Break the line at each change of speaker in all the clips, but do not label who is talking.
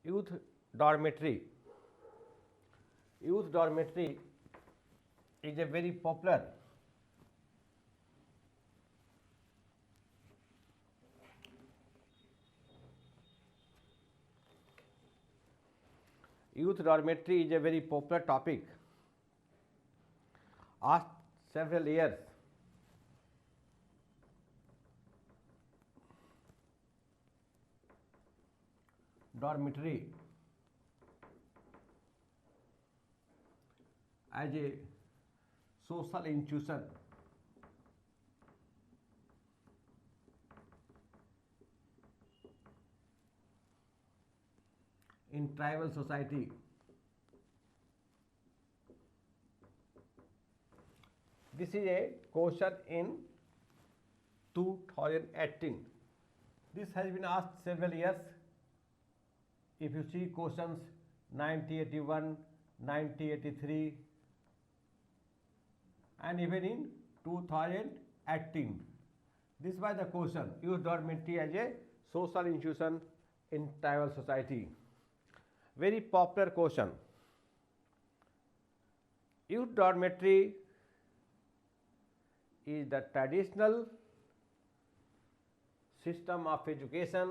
Youth dormitory. Youth dormitory is a very popular topic asked several years. Dormitory as a social institution in tribal society. This is a question in 2018. This has been asked several years. If you see questions 1981, 1983 and even in 2018, this was the question: youth dormitory as a social institution in tribal society. Very popular question. Youth dormitory is the traditional system of education.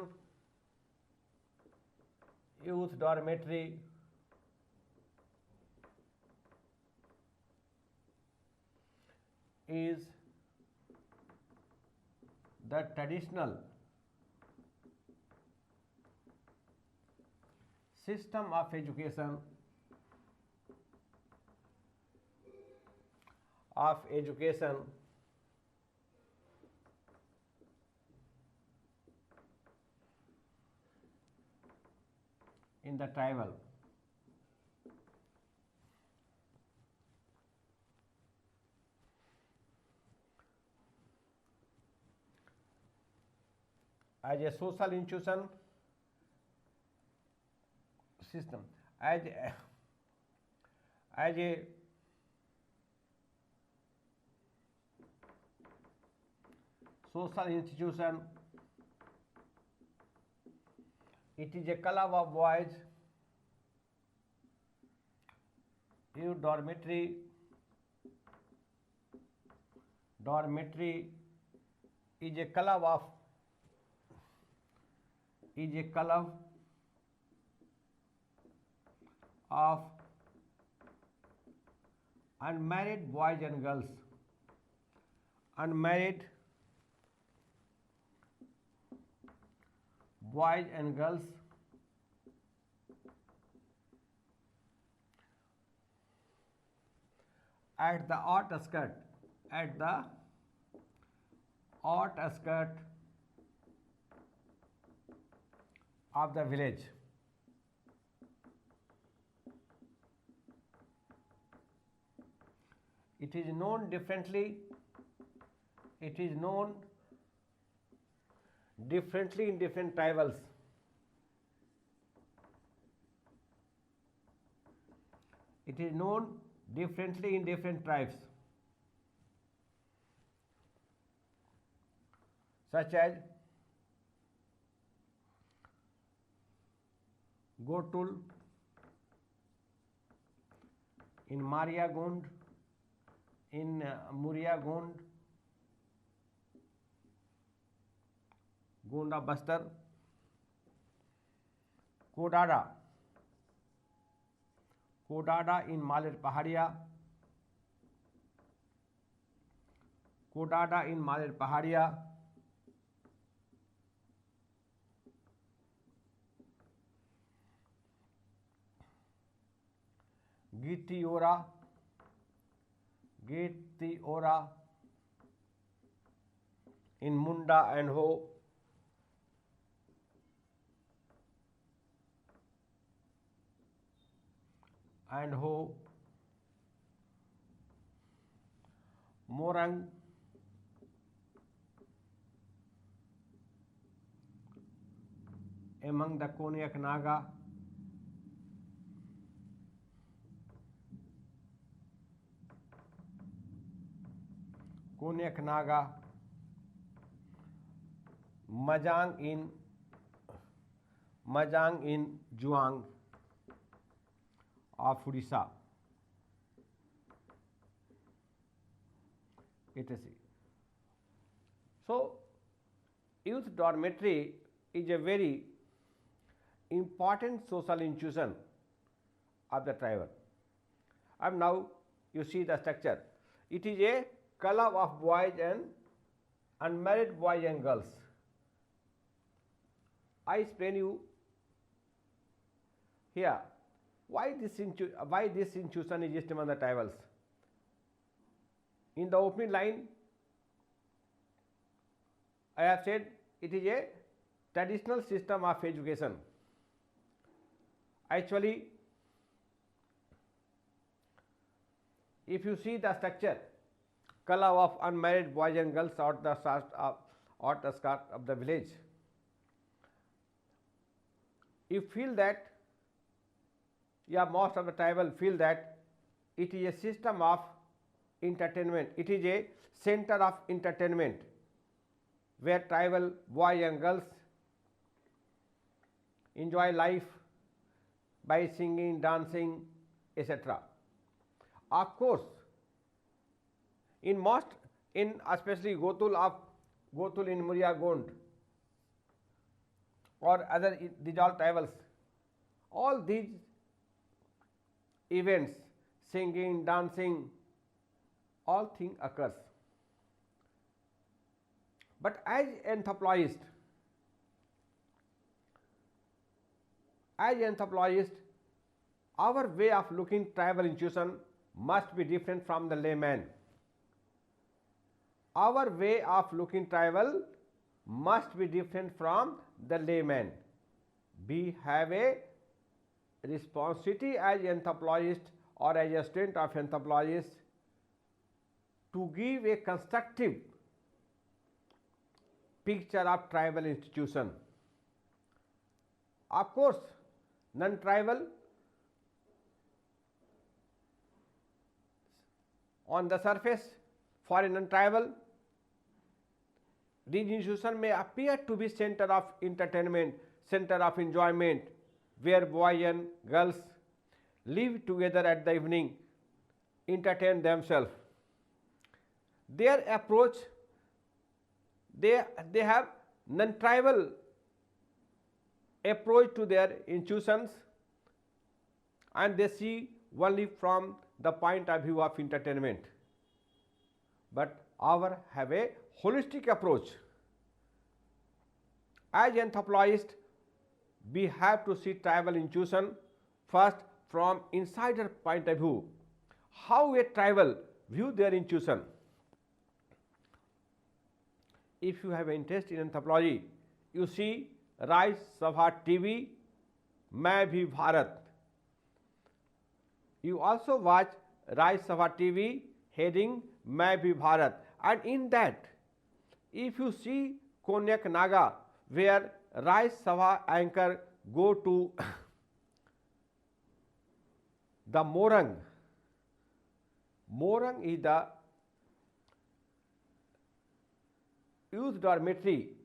Youth dormitory is the traditional system of education in the tribal. As a social institution system, as a social institution, it is a club of boys. Youth dormitory is a club of unmarried boys and girls. Unmarried boys and girls at the outskirt of the village. It is known differently in different tribals. It is known differently in different tribes, such as Gotul in Maria Gund, in Muria Gund, Gonda Bastar, Kodada in Maler Pahadia, Gitiora in Munda and Ho, Morang among the Konyak Naga, Majang in Majang in Zhuang of Odisha, etc. So, youth dormitory is a very important social institution of the tribal. And now you see the structure. It is a club of boys and unmarried boys and girls. I explain you here why this institution is just among the tribals. In the opening line, I have said it is a traditional system of education. Actually, if you see the structure, club of unmarried boys and girls out the skirt of the village, you feel that, most of the tribal feel that it is a system of entertainment. It is a center of entertainment where tribal boys and girls enjoy life by singing, dancing, etc. Of course, especially Gotul in Muria Gond or other these all tribals, all these events, singing, dancing, all thing occurs. But as anthropologists, our way of looking tribal institution must be different from the layman. Our way of looking tribal must be different from the layman. We have a responsibility as anthropologists or as a student of anthropologists to give a constructive picture of tribal institution. Of course, non-tribal on the surface, for a non-tribal, these institutions may appear to be center of entertainment, center of enjoyment, where boys and girls live together at the evening, entertain themselves. Their approach, they have non-tribal approach to their institutions, and they see only from the point of view of entertainment. But our have a holistic approach. As anthropologists, we have to see tribal institution first from insider point of view, how a tribal view their institution. If you have interest in anthropology, you see Raj Sabha TV, Main Bhi Bharat. You also watch Raj Sabha TV heading Main Bhi Bharat, and in that, if you see Konyak Naga, where Raj Sabha anchor go to the Morang. Morang is the youth dormitory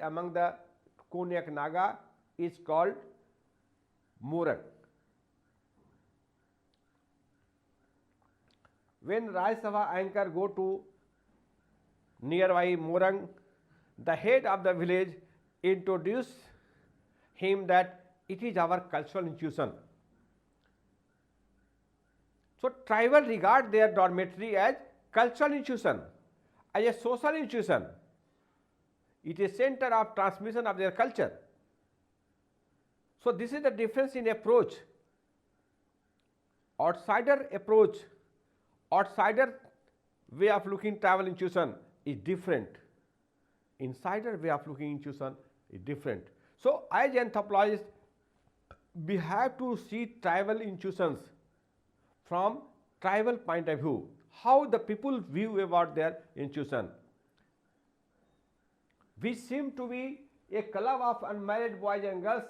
among the Konyak Naga is called Morang. When Raj Sabha anchor go to nearby Morang, the head of the village introduce him that it is our cultural institution. So tribal regard their dormitory as cultural institution, as a social institution. It is center of transmission of their culture. So this is the difference in approach. Outsider approach, outsider way of looking tribal institution is different. Insider way of looking institution is different. So as anthropologists, we have to see tribal institutions from tribal point of view, how the people view about their institution. We seem to be a club of unmarried boys and girls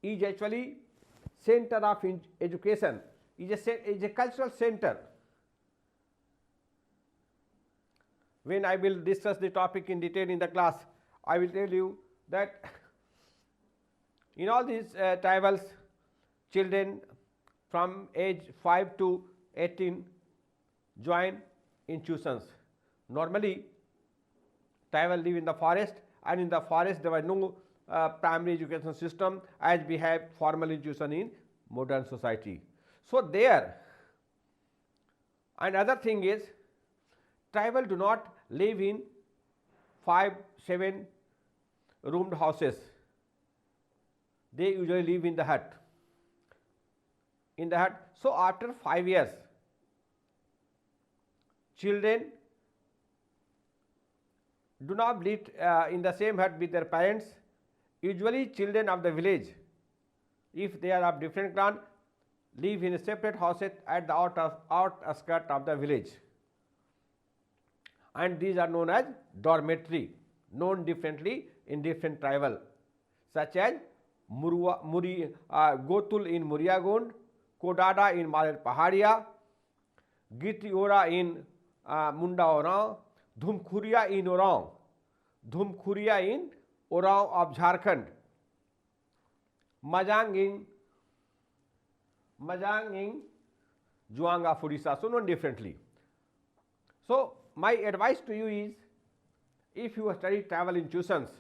is actually center of education, is a cultural center. when I will discuss the topic in detail in the class, I will tell you that in all these tribals, children from age 5 to 18 join institutions. Normally, tribal live in the forest, and in the forest there was no primary education system as we have formal institution in modern society. So there, another thing is, tribal do not live in 5-7 roomed houses. They usually live in the hut. So after 5 years, children do not live in the same hut with their parents. Usually children of the village, if they are of different clan, live in separate houses at the outskirts of the village, and these are known as dormitory, known differently in different tribal, such as Gotul in Muriagund, Kodada in Maler Pahadia, Gitiora in Munda Orang, Dhumkhuria in Orang of Jharkhand, Majang in Juanga Furisa, so known differently. So my advice to you is, if you study travel institutions,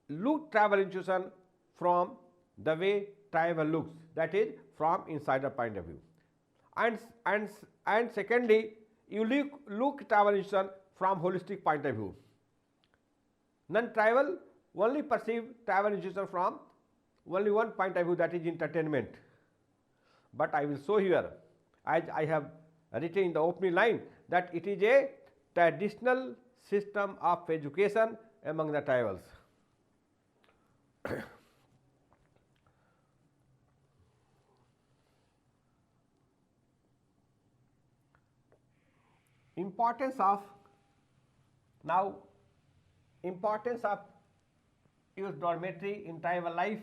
look travel institution from the way travel looks, that is from insider point of view, and secondly, you look travel institution from holistic point of view. Non-tribal only perceive travel institution from only one point of view, that is entertainment. But I will show here, as I have written in the opening line, that it is a traditional system of education among the tribals. Importance of use dormitory in tribal life.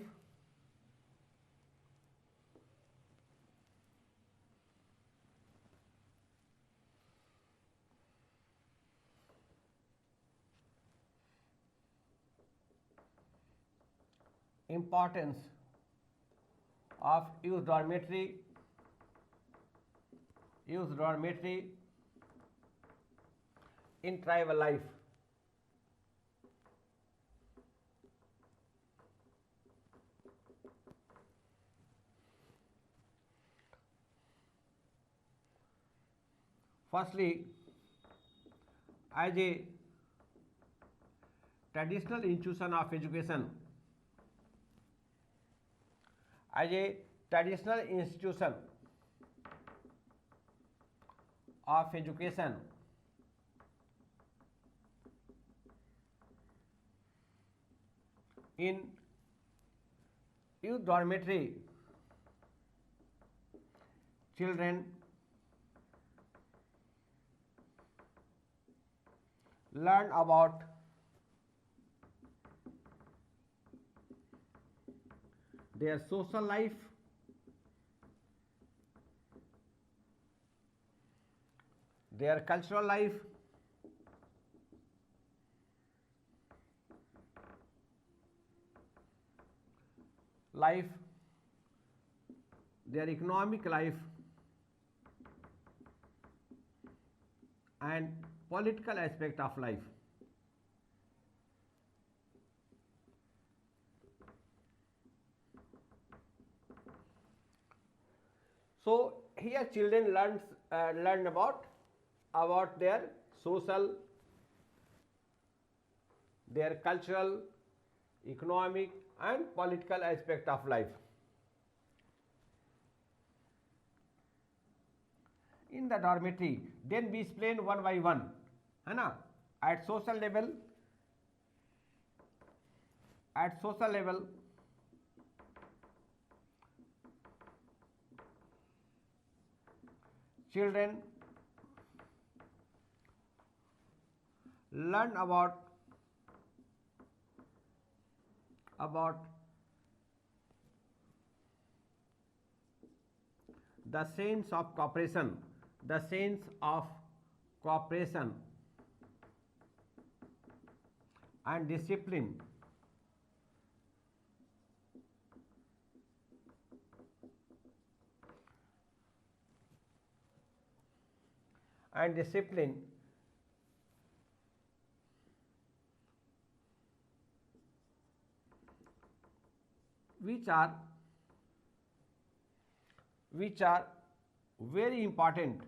Importance of use dormitory in tribal life. Firstly, as a traditional institution of education, in youth dormitory, children learn about their social life, their cultural life, their economic life, and political aspect of life. So here children learn about their social, their cultural, economic and political aspect of life. In the dormitory, then we explain one by one, है ना? At social level, children learn about the sense of cooperation, the sense of cooperation and discipline which are very important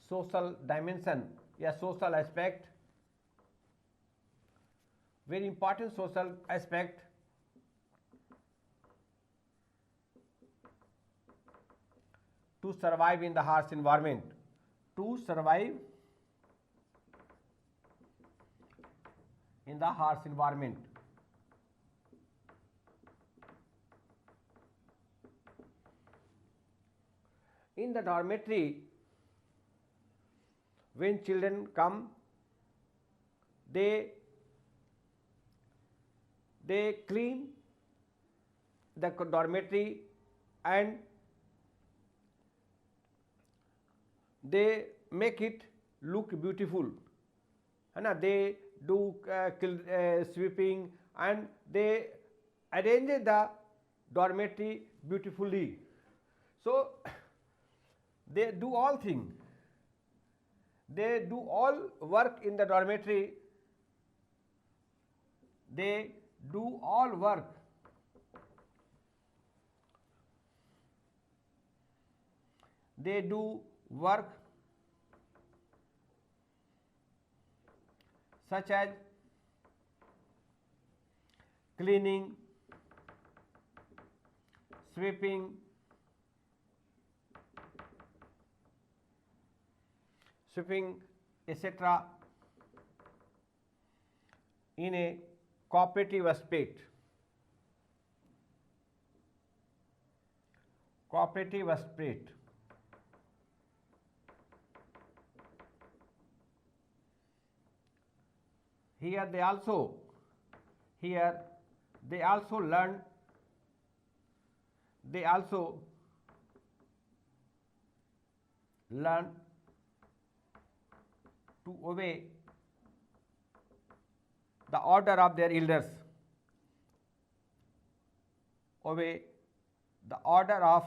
social dimension या social aspect, very important social aspect to survive in the harsh environment, to survive in the harsh environment. In the dormitory, when children come, they clean the dormitory and they make it look beautiful. They do sweeping and they arrange the dormitory beautifully. So they do all things. They do all work in the dormitory. They do all work. They do work such as cleaning, sweeping, etc. in a cooperative aspect. Here they also learn to obey the order of their elders, obey the order of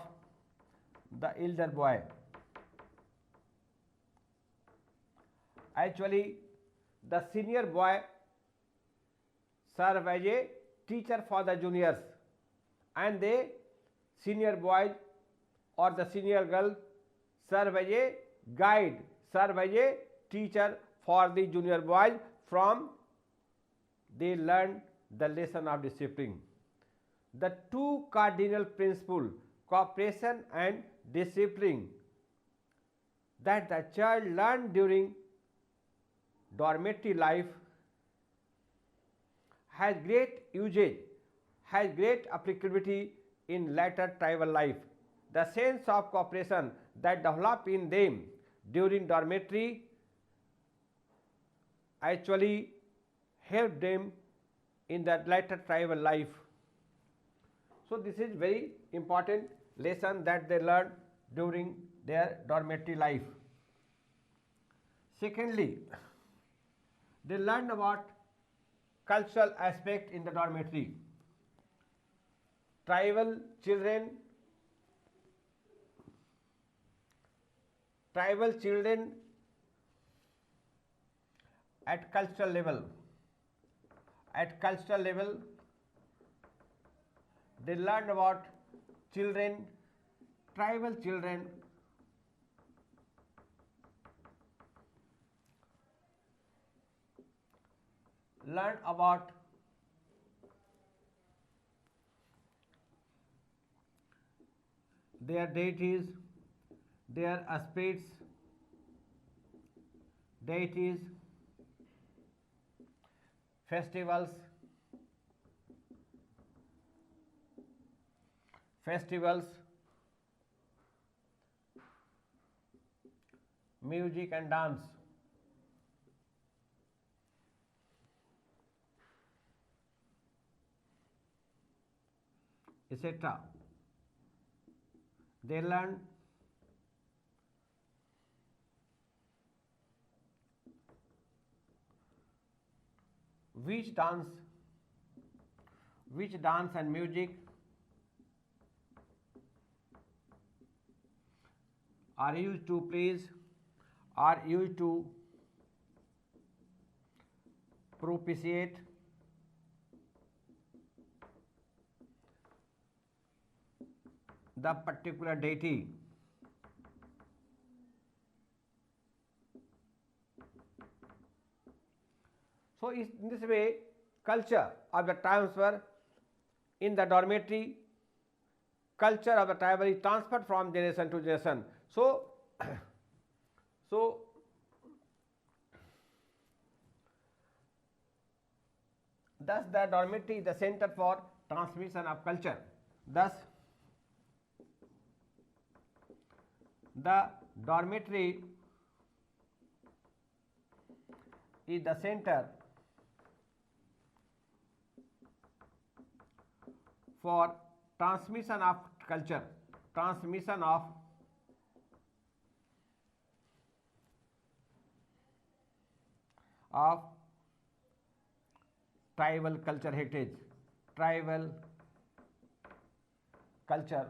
the elder boy. Actually, the senior boy serve as a teacher for the juniors, and the senior boy or the senior girl serve as a guide, serve as a teacher for the junior boys. From they learn the lesson of discipline. The two cardinal principles, cooperation and discipline, that the child learned during dormitory life has great usage, has great applicability in later tribal life. The sense of cooperation that develop in them during dormitory actually help them in the later tribal life. So this is very important lesson that they learn during their dormitory life. Secondly, they learn about cultural aspect in the dormitory. Tribal children at cultural level, they learn about tribal children learn about their deities, their aspects, deities, festivals, music and dance. etc. They learn which dance and music are used to propitiate the particular deity. So in this way, culture of the tribes were in the dormitory. Culture of the tribe is transferred from generation to generation. So thus the dormitory is the center for transmission of culture. Thus the dormitory is the center for transmission of culture, transmission of tribal culture heritage, tribal culture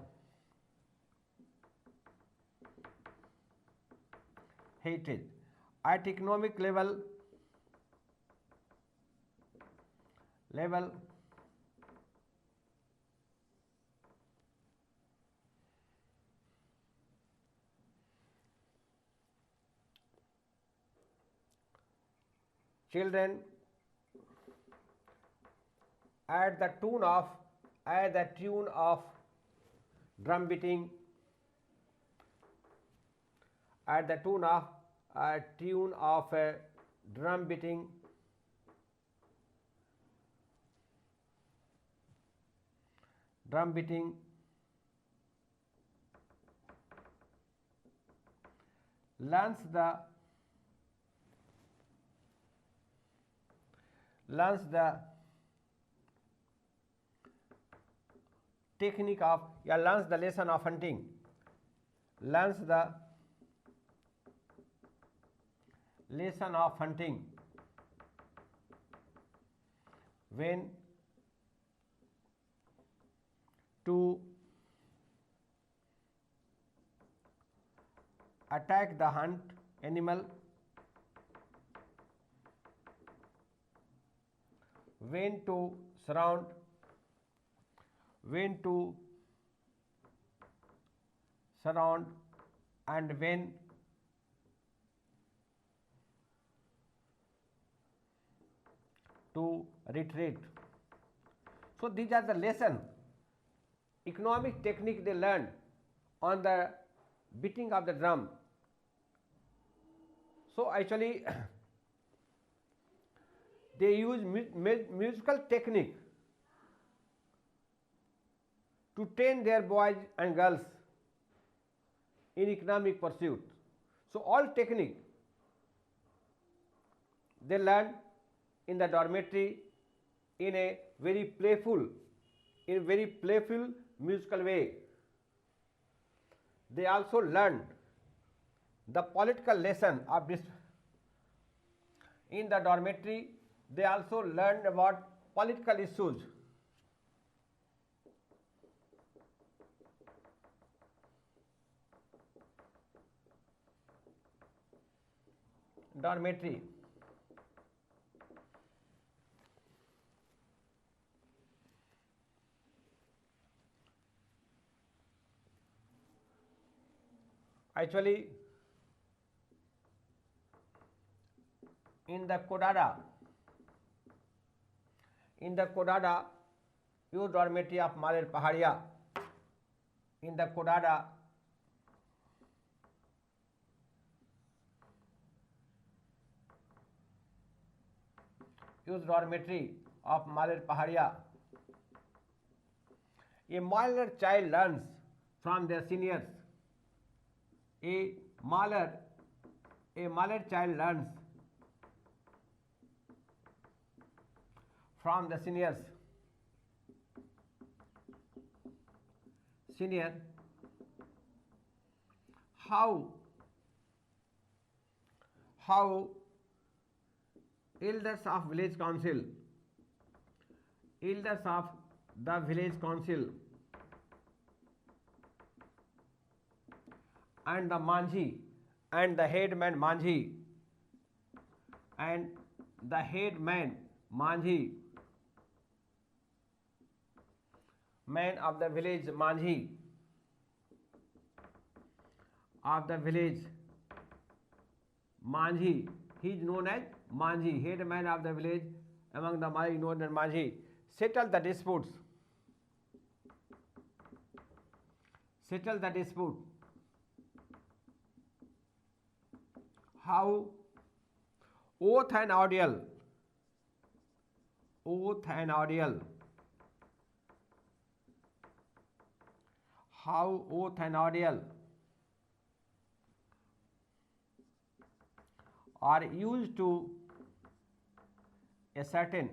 heritage. At economic level, children at the tune of drum beating, at the tune of drum beating, learns the technique of, learns the lesson of hunting, learns the lesson of hunting when to attack the hunt animal, when to surround, and when to retreat. So these are the lesson, economic technique they learned on the beating of the drum. So actually they use musical technique to train their boys and girls in economic pursuit. So all technique they learn in the dormitory in a very playful musical way. They also learn the political lesson of this. In the dormitory, they also learned about political issues. Dormitory. Actually, in the Kodada, youth dormitory of Maler Pahadia, in the Kodada, youth dormitory of Maler Pahadia, a Maler child learns from their seniors. A Maler child learns from the seniors. senior, how elders of village council, elders of the village council and the manjhi and the headman manjhi and the headman manjhi, man of the village manjhi of the village manjhi, he is known as manjhi, headman of the village among the manjhi known as manjhi, settle the disputes, settle the dispute. How oath and ordeal, oath and ordeal, how oath and ordeal are used to ascertain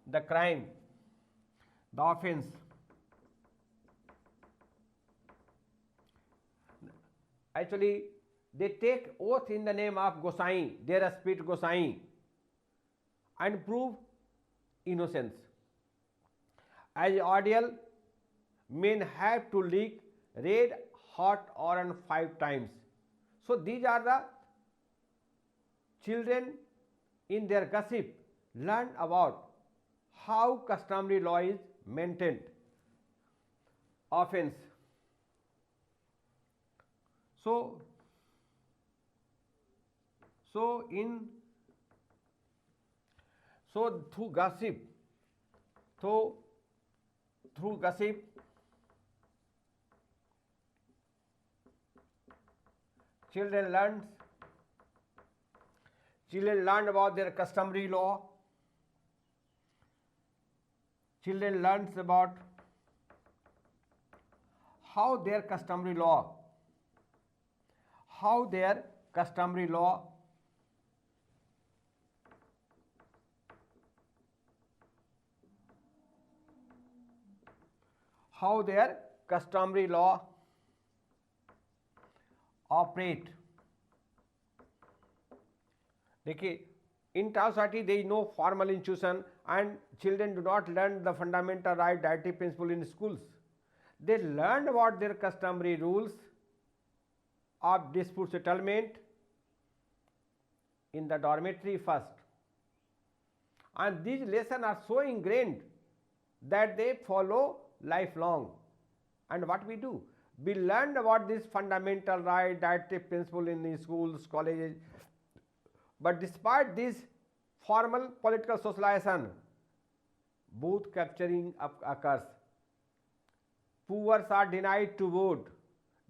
the crime, the offence. Actually, they take oath in the name of Gosai, their spirit Gosai, and prove innocence. As ordeal, men have to lick red hot iron 5 times. So these are the children in their gossip learn about how customary law is maintained. Offence. So through gossip, through gossip, children learn about their customary law. Children learns about how their customary law, how their customary law operate. देखिए, in town society there is no formal institution and children do not learn the fundamental right directive principle in schools. They learn about their customary rules of dispute settlement in the dormitory first, and these lessons are so ingrained that they follow lifelong. And what we do, we learn about this fundamental right directive principle in the schools, colleges, but despite this formal political socialization, booth capturing occurs. Poor are denied to vote,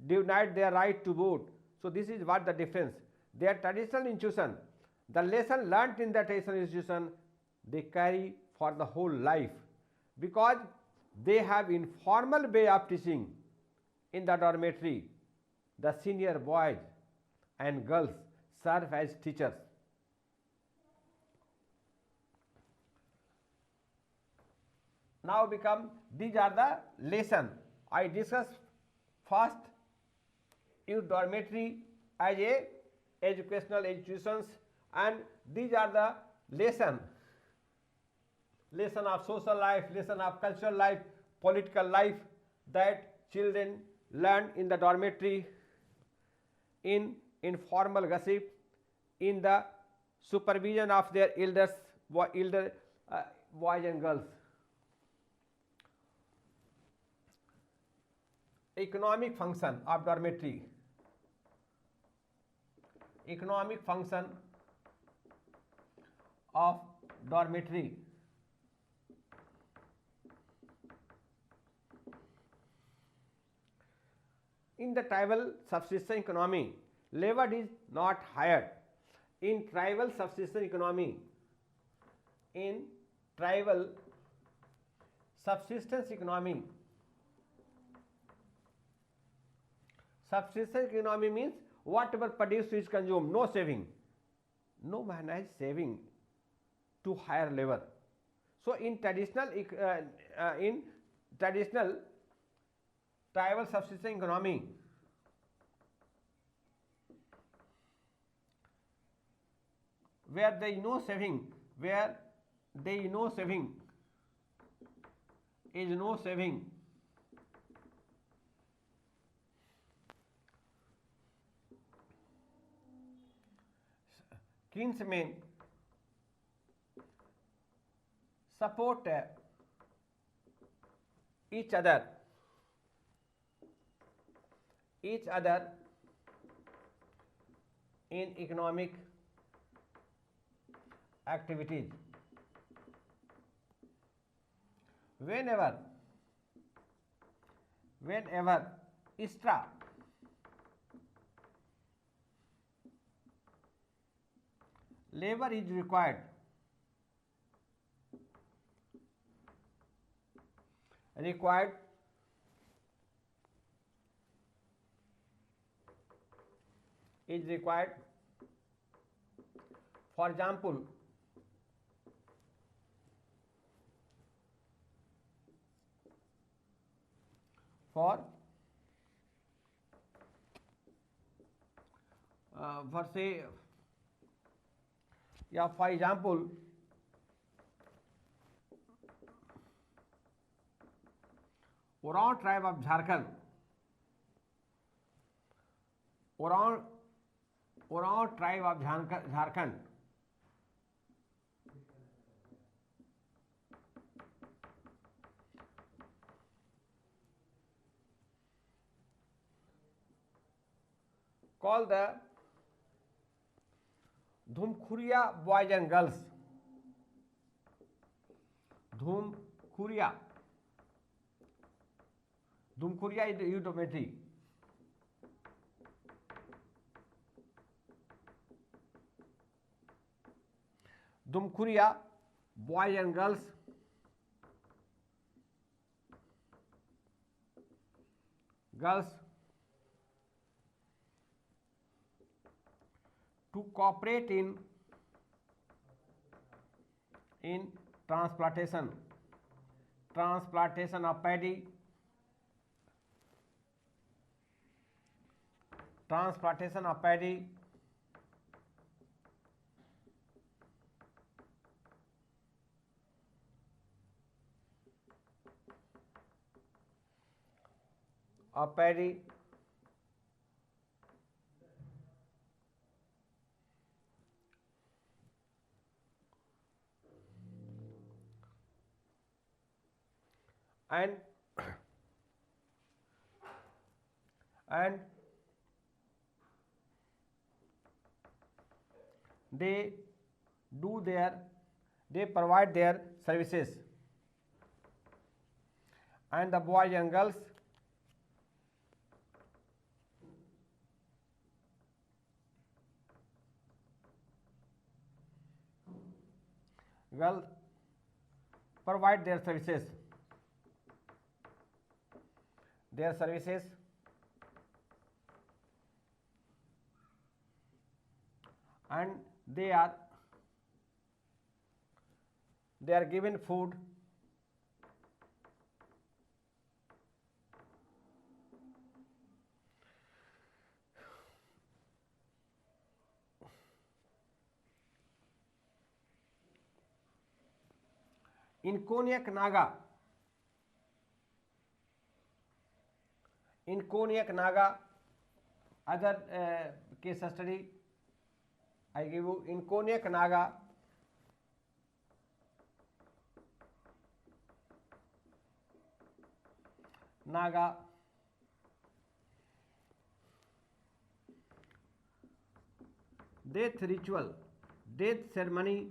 denied their right to vote. So this is what the difference. Their traditional institution, the lesson learnt in the traditional institution, they carry for the whole life, because they have informal way of teaching. In the dormitory, the senior boys and girls serve as teachers. Now these are the lesson. I discuss first youth dormitory as a educational institutions, and these are the lesson of social life, lesson of cultural life, political life that children learn in the dormitory, in informal gossip, in the supervision of their elder boys and girls. Economic function of dormitory. Economic function of dormitory. In the tribal subsistence economy, labor is not hired. In tribal subsistence economy, subsistence economy means whatever produced is consumed, no saving. No man is saving to hire labor. So in traditional traditional tribal subsistence economy where there is no saving, where there is no saving, is no saving. Kinsmen support each other in economic activities. Whenever extra labor is required, for example, for say, yeah, for example, Oraon tribe of Jharkhand, Oraon tribe of Jharkhand called the Dhumkhuria boys and girls. Dhumkhuria is the dormitory. Dhumkhuria boys and girls to cooperate in transplantation of paddy, and they provide their services, and the boys and girls provide their services and they are given food in Konyak Naga. Other case study I give you. In Konyak Naga death ceremony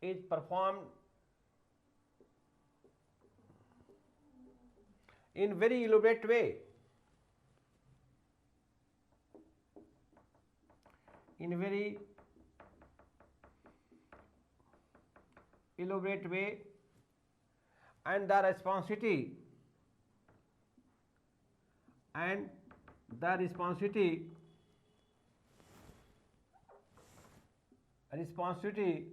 is performed in very elaborate way. And the responsibility responsibility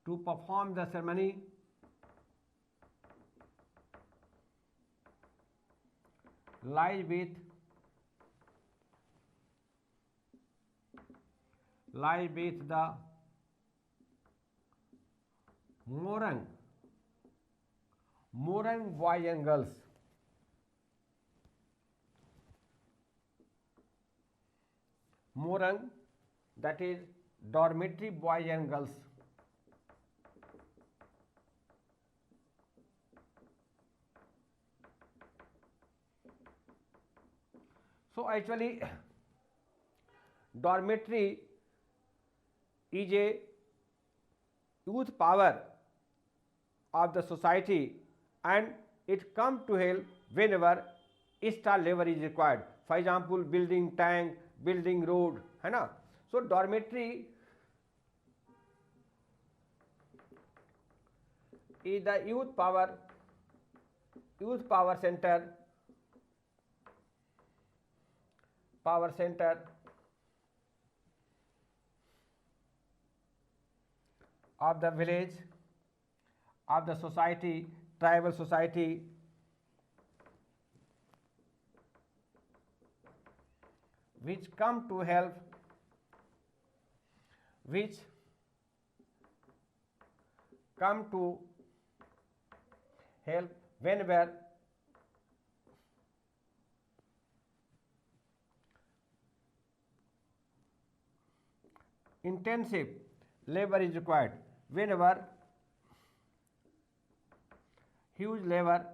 to perform the ceremony lies with the Morang boys and girls. Morang, that is dormitory boys and girls. So actually dormitory is a youth power of the society, and it comes to help whenever extra labor is required. For example, building tank, building road, है ना. So dormitory is the youth power center of the village, of the society, tribal society, which come to help whenever intensive labor is required, whenever huge labor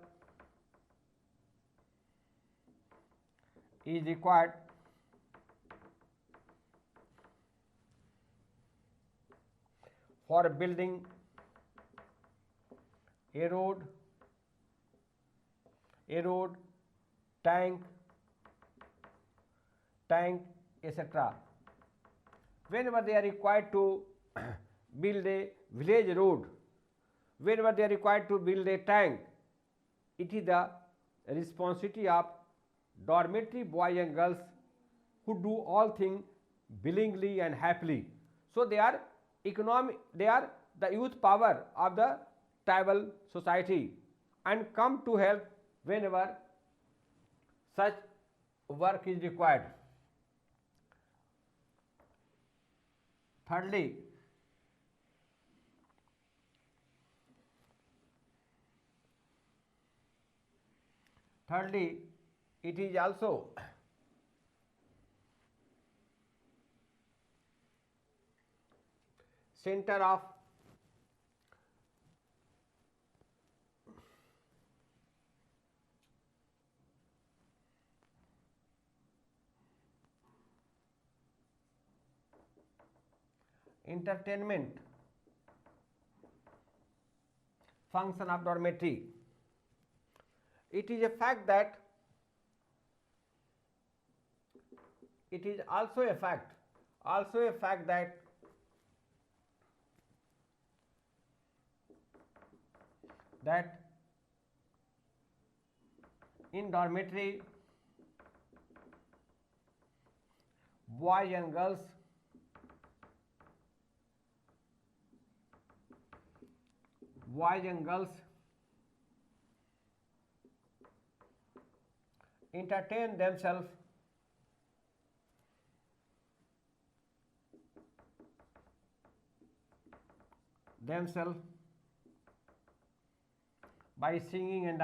is required for building a road, tank, etc. Whenever they are required to build a village road, whenever they are required to build a tank, it is the responsibility of dormitory boys and girls who do all things willingly and happily. So they are the youth power of the tribal society and come to help whenever such work is required. Thirdly, it is also center of entertainment function of dormitory. It is a fact that it is also a fact that in dormitory boys and girls entertain themselves by singing and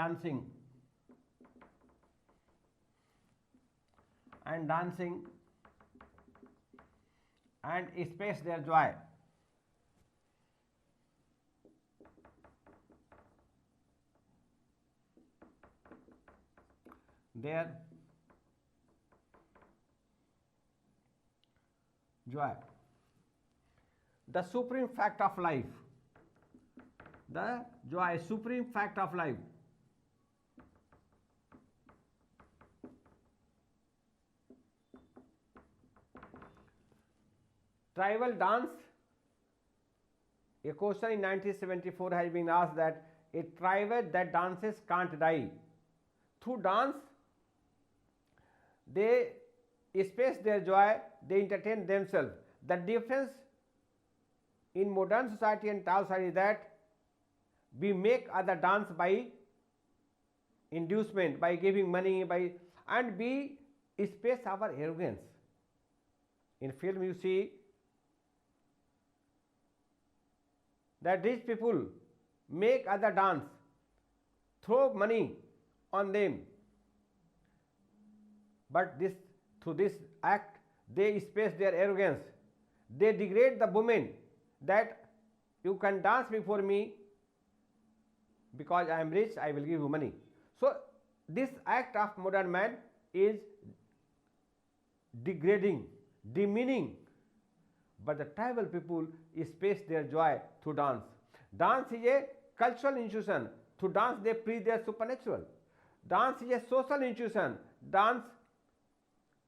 dancing and express their joy. The supreme fact of life. The joy, supreme fact of life. Tribal dance A question in 1974 has been asked that a tribe that dances can't die. Through dance, they express their joy, they entertain themselves. The difference in modern society and tribal society is that we make other dance by inducement, by giving money, and we express our arrogance. In film you see that rich people make other dance, throw money on them, but through this act they express their arrogance. They degrade the women that you can dance before me because I am rich, I will give you money. So this act of modern man is degrading, demeaning, but the tribal people express their joy through dance. Dance is a cultural institution. Through dance they preach their supernatural. Dance is a social institution. Dance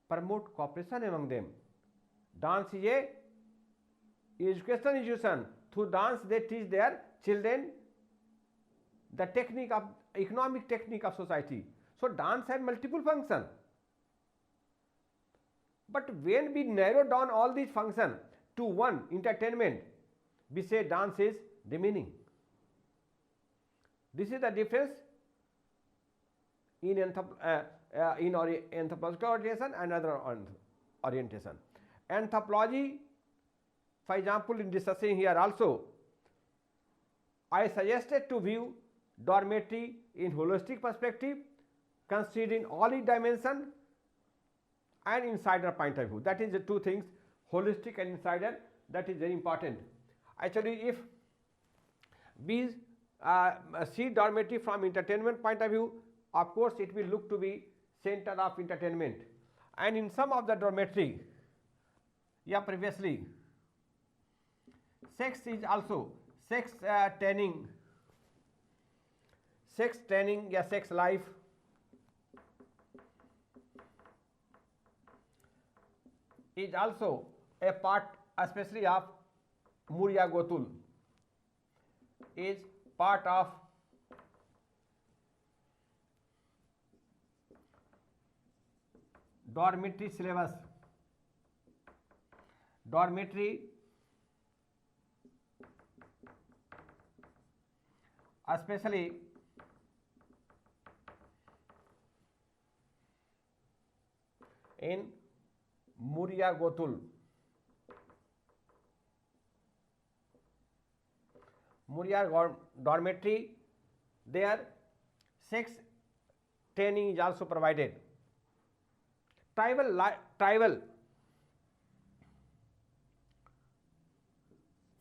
promotes cooperation among them. Dance is a educational institution. Through dance they teach their children the technique of economic technique of society. So dance has multiple functions. But when we narrow down all these functions to one, entertainment, we say dance is demeaning. This is the difference in anthropological orientation and other orientation. Anthropology, for example, in discussing here also, I suggested to view dormitory in holistic perspective, considering all its dimensions and insider point of view. That is the two things, holistic and insider, that is very important. Actually, if we see dormitory from entertainment point of view, of course it will look to be center of entertainment. And in some of the dormitory, previously, sex is also, sex training, sex life, is also a part, especially of Murya Gotul, is part of dormitory syllabus. Dormitory especially in Murya Gotul. Murya dormitory, there sex training is also provided. Tribal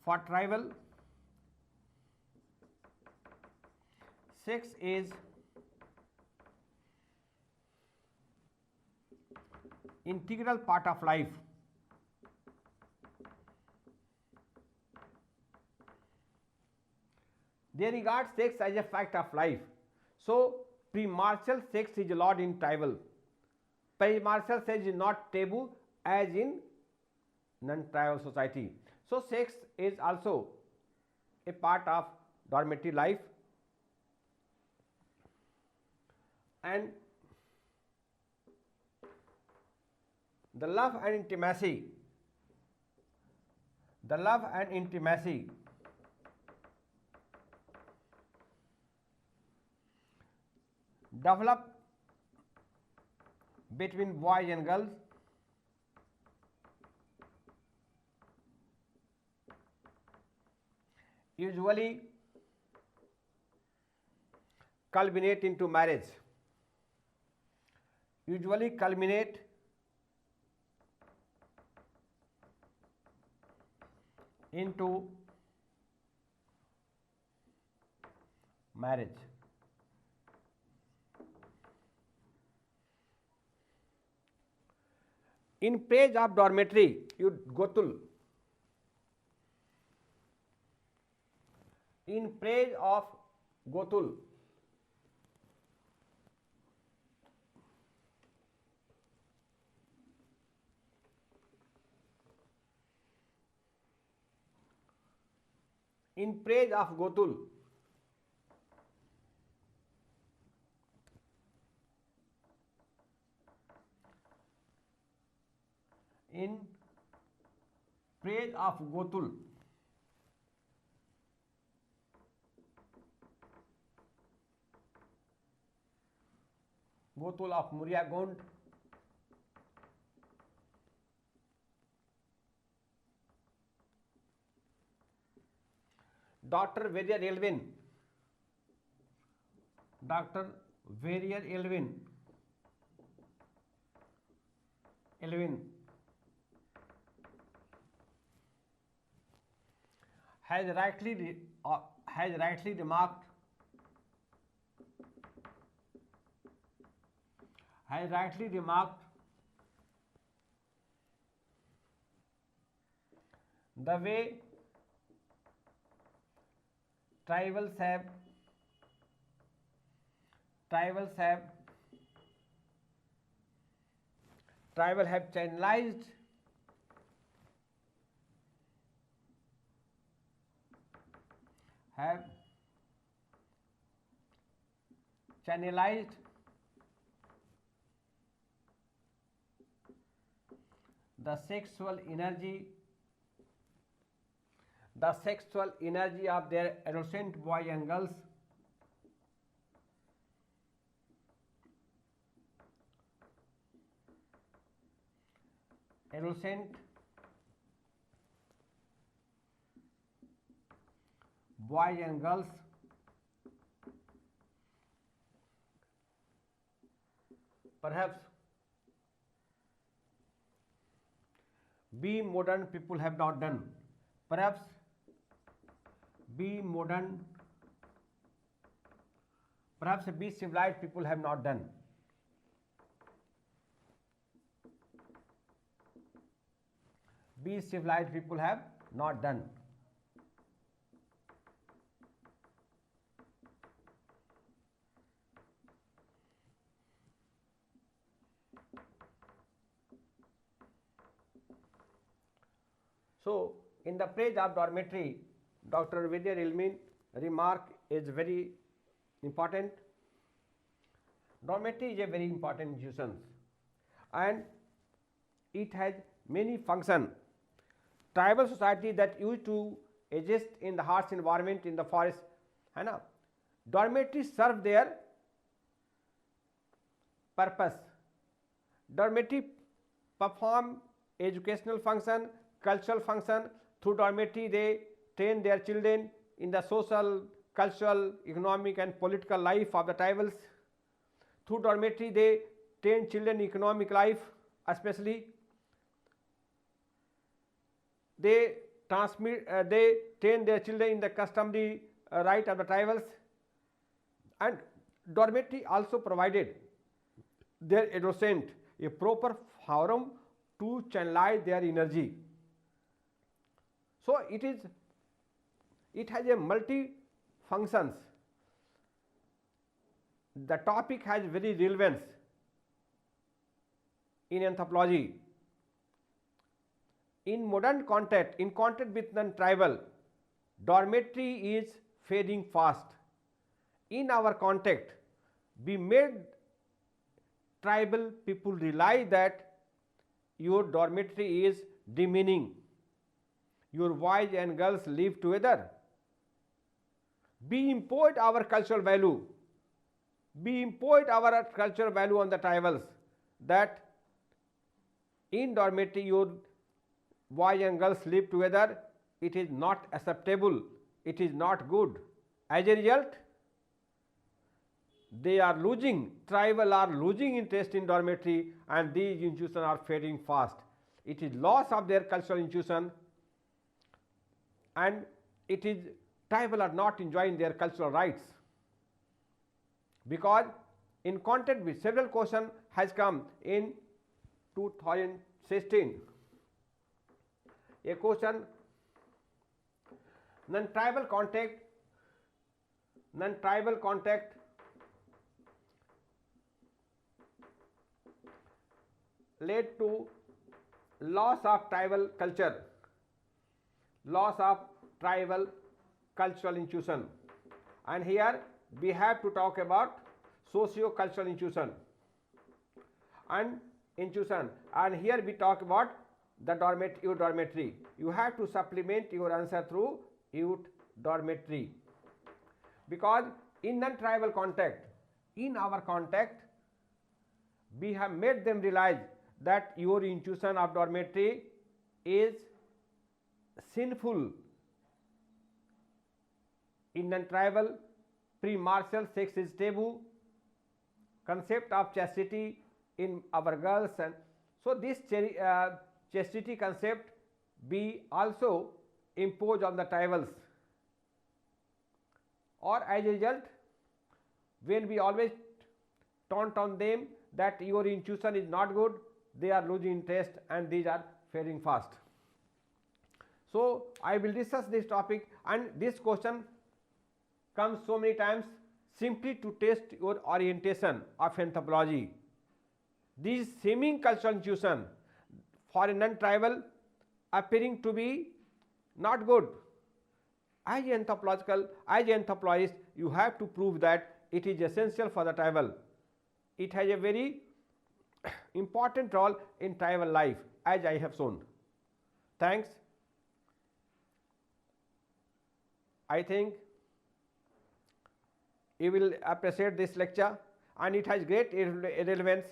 for tribal, sex is integral part of life. They regard sex as a fact of life. So premarital sex is allowed in tribal. Premarital sex is not taboo as in non-tribal society. So sex is also a part of dormitory life. And the love and intimacy, develop between boys and girls, usually culminate into marriage, In praise of dormitory, Gotul, in praise of Gotul, In praise of Gotul. In praise of Gotul. Gotul of Muryagond. Dr. Vijay Elvin. Dr. Vijay Elvin. Has rightly remarked the way tribals have channelized the sexual energy of their adolescent boys and girls. Adolescent boys and girls perhaps B modern people have not done. Perhaps B civilized people have not done. B civilized people have not done. So, in the praise of dormitory, Dr. Vijay Elvin remark is very important. Dormitory is a very important institution and it has many functions. Tribal society that used to exist in the harsh environment in the forest, है ना? Dormitories serve their purpose. Dormitory perform educational function, cultural function. Through dormitory they train their children in the social, cultural, economic and political life of the tribals. Through dormitory they train children in economic life, especially they train their children in the customary right of the tribals, and dormitory also provided their adolescent a proper forum to channelize their energy. So it has a multi functions. The topic has very relevance in anthropology. In modern contact with non-tribal, dormitory is fading fast. In our contact, we made tribal people realize that your dormitory is demeaning. Your boys and girls live together. We import our cultural value. We import our cultural value on the tribals, that in dormitory your boys and girls live together. It is not acceptable. It is not good. As a result, tribal are losing interest in dormitory and these institutions are fading fast. It is loss of their cultural institution and it is tribal are not enjoying their cultural rights, because in contact with several questions has come in 2016. A question, non-tribal contact led to loss of tribal culture, loss of tribal cultural institution, and here we have to talk about socio-cultural institution and here we talk about the youth dormitory. You have to supplement your answer through youth dormitory, because in non-tribal contact, in our contact, we have made them realize that your institution of dormitory is sinful. In non-tribal, pre-martial sex is taboo, concept of chastity in our girls, and so this chastity concept we also impose on the tribals, or as a result, when we always taunt on them that your institution is not good, they are losing interest and these are failing fast. So I will discuss this topic, and this question comes so many times simply to test your orientation of anthropology. These seeming cultural institution for a non-tribal appearing to be not good. As an anthropologist, you have to prove that it is essential for the tribal. It has a very important role in tribal life, as I have shown. Thanks. I think you will appreciate this lecture, and it has great relevance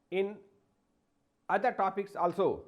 in other topics also.